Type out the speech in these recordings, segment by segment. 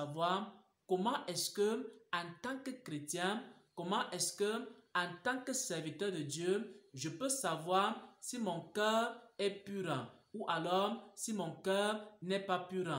savoir comment est-ce que, en tant que chrétien, comment est-ce que, en tant que serviteur de Dieu, je peux savoir si mon cœur est pur ou alors si mon cœur n'est pas pur.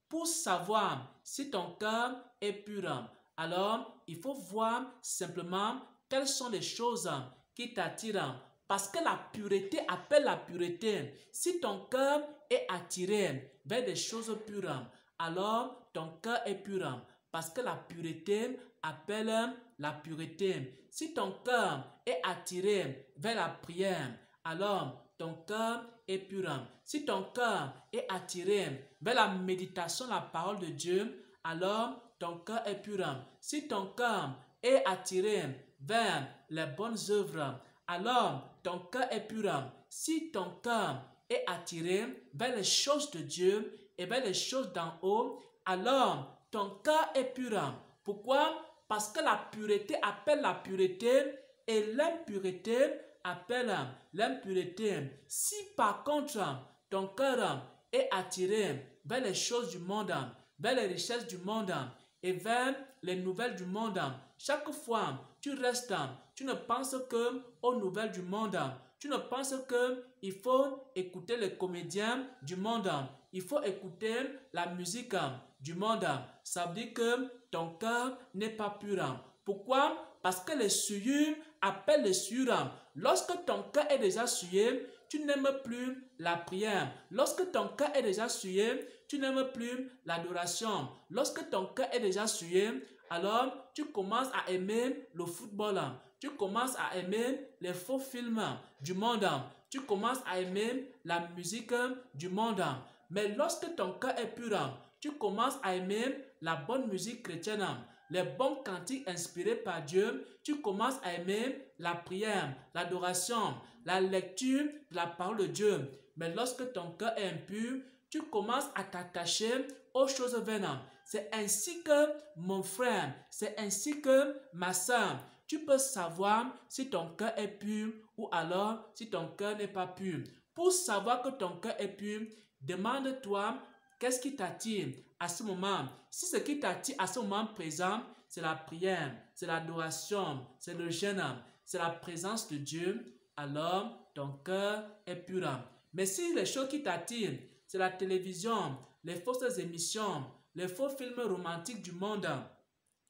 Pour savoir si ton cœur est pur, alors il faut voir simplement quelles sont les choses qui t'attirent. Parce que la pureté appelle la pureté. Si ton cœur est attiré vers des choses pures, alors ton cœur est pur. Parce que la pureté appelle la pureté. Si ton cœur est attiré vers la prière, alors ton cœur est pur. Si ton cœur est attiré vers la méditation de la parole de Dieu, alors ton cœur est pur. Si ton cœur est attiré vers les bonnes œuvres, alors ton cœur est pur. Si ton cœur est attiré vers les choses de Dieu et vers les choses d'en haut, alors ton cœur est pur. Pourquoi? Parce que la pureté appelle la pureté et l'impureté appelle l'impureté. Si par contre ton cœur est attiré vers les choses du monde, vers les richesses du monde et vers les nouvelles du monde, chaque fois tu restes, tu ne penses que aux nouvelles du monde. Tu ne penses qu'il faut écouter les comédiens du monde. Il faut écouter la musique du monde. Ça veut dire que ton cœur n'est pas pur. Pourquoi? Parce que les souillures appellent les souillures. Lorsque ton cœur est déjà souillé, tu n'aimes plus la prière. Lorsque ton cœur est déjà souillé, tu n'aimes plus l'adoration. Lorsque ton cœur est déjà souillé, alors tu commences à aimer le football. Tu commences à aimer les faux films du monde. Tu commences à aimer la musique du monde. Mais lorsque ton cœur est pur, tu commences à aimer la bonne musique chrétienne, les bons cantiques inspirés par Dieu. Tu commences à aimer la prière, l'adoration, la lecture de la parole de Dieu. Mais lorsque ton cœur est impur, tu commences à t'attacher aux choses vaines. C'est ainsi que mon frère, c'est ainsi que ma soeur, tu peux savoir si ton cœur est pur ou alors si ton cœur n'est pas pur. Pour savoir que ton cœur est pur, demande-toi qu'est-ce qui t'attire à ce moment. Si ce qui t'attire à ce moment présent, c'est la prière, c'est l'adoration, c'est le jeûne, c'est la présence de Dieu, alors ton cœur est pur. Mais si les choses qui t'attirent, c'est la télévision, les fausses émissions, les faux films romantiques du monde,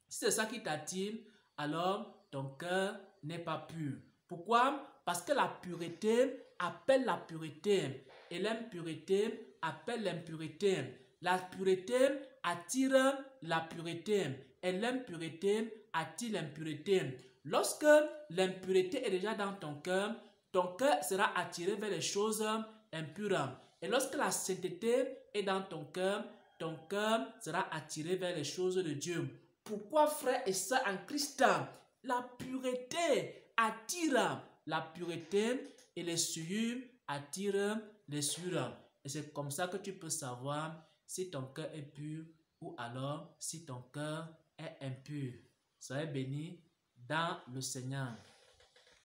si c'est ça qui t'attire, alors ton cœur n'est pas pur. Pourquoi? Parce que la pureté appelle la pureté et l'impureté appelle l'impureté. La pureté attire la pureté et l'impureté attire l'impureté. Lorsque l'impureté est déjà dans ton cœur sera attiré vers les choses impures. Et lorsque la sainteté est dans ton cœur sera attiré vers les choses de Dieu. Pourquoi, frères et sœurs en Christ, la pureté attire la pureté et les souillures attirent les souillures. Et c'est comme ça que tu peux savoir si ton cœur est pur ou alors si ton cœur est impur. Soyez bénis dans le Seigneur.